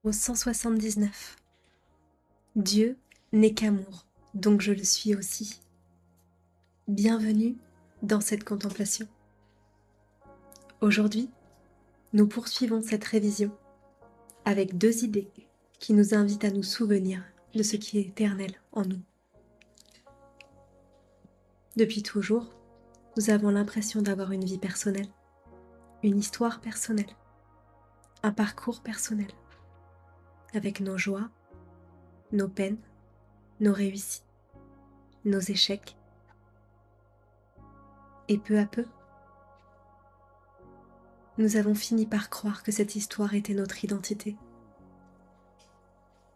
Au 179. Dieu n'est qu'amour, donc je le suis aussi. Bienvenue dans cette contemplation. Aujourd'hui, nous poursuivons cette révision avec 2 idées qui nous invitent à nous souvenir de ce qui est éternel en nous. Depuis toujours, nous avons l'impression d'avoir une vie personnelle, une histoire personnelle, un parcours personnel, avec nos joies, nos peines, nos réussites, nos échecs. Et peu à peu, nous avons fini par croire que cette histoire était notre identité,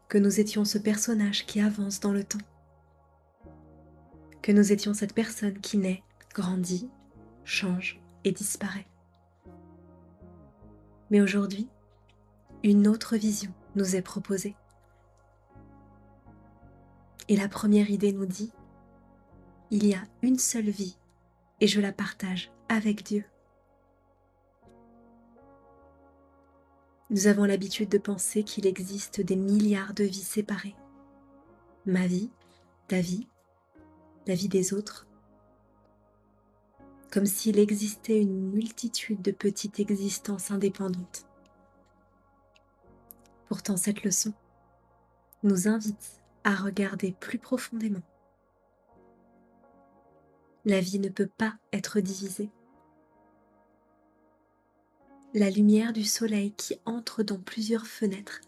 que nous étions ce personnage qui avance dans le temps, que nous étions cette personne qui naît, grandit, change et disparaît. Mais aujourd'hui, une autre vision nous est proposée. Et la première idée nous dit, il y a une seule vie et je la partage avec Dieu. Nous avons l'habitude de penser qu'il existe des milliards de vies séparées. Ma vie, ta vie, la vie des autres. Comme s'il existait une multitude de petites existences indépendantes. Pourtant, cette leçon nous invite à regarder plus profondément. La vie ne peut pas être divisée. La lumière du soleil qui entre dans plusieurs fenêtres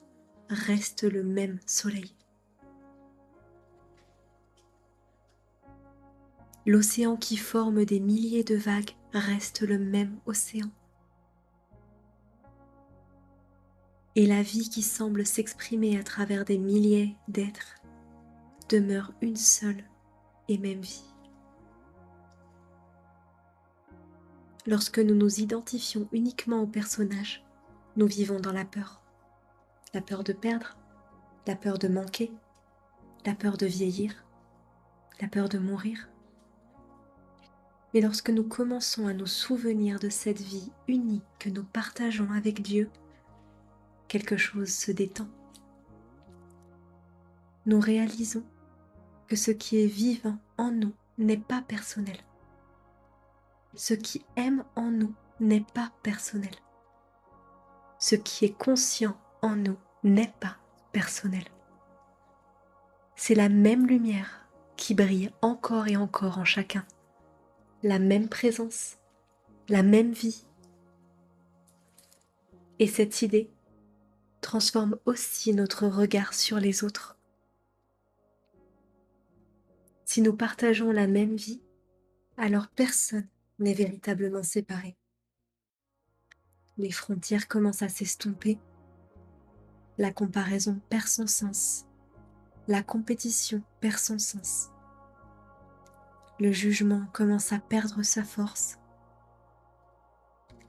reste le même soleil. L'océan qui forme des milliers de vagues reste le même océan. Et la vie qui semble s'exprimer à travers des milliers d'êtres demeure une seule et même vie. Lorsque nous nous identifions uniquement au personnage, nous vivons dans la peur. La peur de perdre, la peur de manquer, la peur de vieillir, la peur de mourir. Mais lorsque nous commençons à nous souvenir de cette vie unie que nous partageons avec Dieu, quelque chose se détend. Nous réalisons que ce qui est vivant en nous n'est pas personnel. Ce qui aime en nous n'est pas personnel. Ce qui est conscient en nous n'est pas personnel. C'est la même lumière qui brille encore et encore en chacun. La même présence, la même vie. Et cette idée transforme aussi notre regard sur les autres. Si nous partageons la même vie, alors personne n'est véritablement séparé. Les frontières commencent à s'estomper, la comparaison perd son sens, la compétition perd son sens. Le jugement commence à perdre sa force,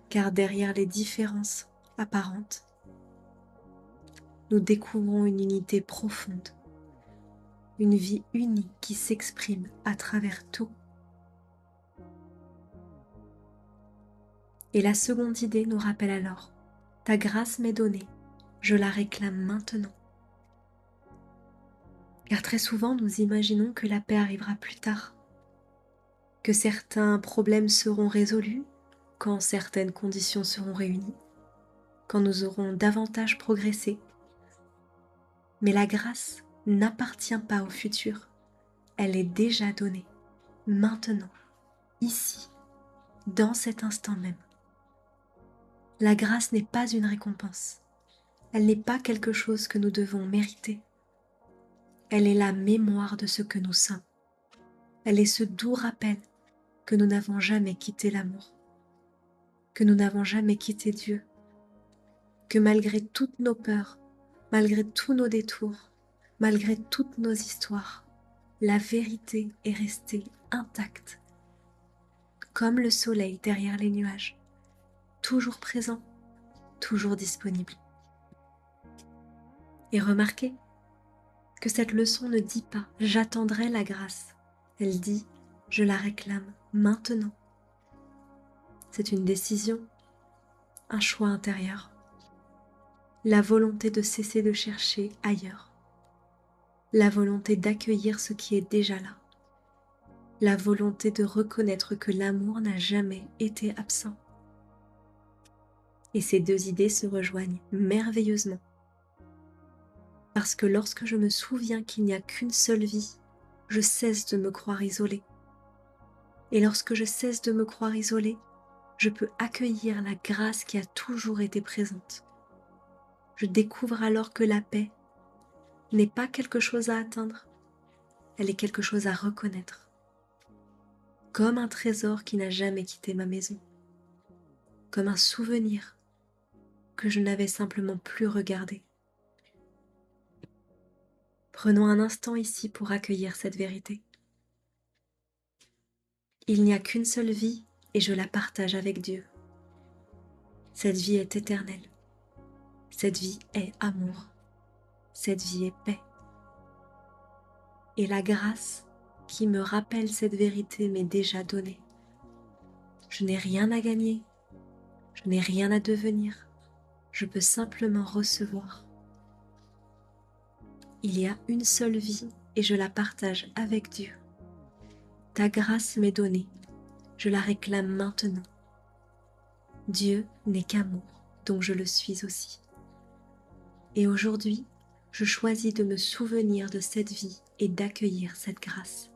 car derrière les différences apparentes, nous découvrons une unité profonde, une vie unie qui s'exprime à travers tout. Et la seconde idée nous rappelle alors, ta grâce m'est donnée, je la réclame maintenant. Car très souvent nous imaginons que la paix arrivera plus tard, que certains problèmes seront résolus quand certaines conditions seront réunies, quand nous aurons davantage progressé. Mais la grâce n'appartient pas au futur, elle est déjà donnée, maintenant, ici, dans cet instant même. La grâce n'est pas une récompense, elle n'est pas quelque chose que nous devons mériter. Elle est la mémoire de ce que nous sommes. Elle est ce doux rappel que nous n'avons jamais quitté l'amour, que nous n'avons jamais quitté Dieu, que malgré toutes nos peurs, malgré tous nos détours, malgré toutes nos histoires, la vérité est restée intacte, comme le soleil derrière les nuages, toujours présent, toujours disponible. Et remarquez que cette leçon ne dit pas « j'attendrai la grâce », elle dit « je la réclame maintenant ». C'est une décision, un choix intérieur. la volonté de cesser de chercher ailleurs, la volonté d'accueillir ce qui est déjà là, la volonté de reconnaître que l'amour n'a jamais été absent. Et ces deux idées se rejoignent merveilleusement. Parce que lorsque je me souviens qu'il n'y a qu'une seule vie, je cesse de me croire isolée. Et lorsque je cesse de me croire isolée, je peux accueillir la grâce qui a toujours été présente. Je découvre alors que la paix n'est pas quelque chose à atteindre, elle est quelque chose à reconnaître. Comme un trésor qui n'a jamais quitté ma maison, comme un souvenir que je n'avais simplement plus regardé. Prenons un instant ici pour accueillir cette vérité. Il n'y a qu'une seule vie et je la partage avec Dieu. Cette vie est éternelle. Cette vie est amour. Cette vie est paix. Et la grâce qui me rappelle cette vérité m'est déjà donnée. Je n'ai rien à gagner. Je n'ai rien à devenir. Je peux simplement recevoir. Il y a une seule vie et je la partage avec Dieu. Ta grâce m'est donnée. Je la réclame maintenant. Dieu n'est qu'amour, donc je le suis aussi. Et aujourd'hui, je choisis de me souvenir de cette vie et d'accueillir cette grâce.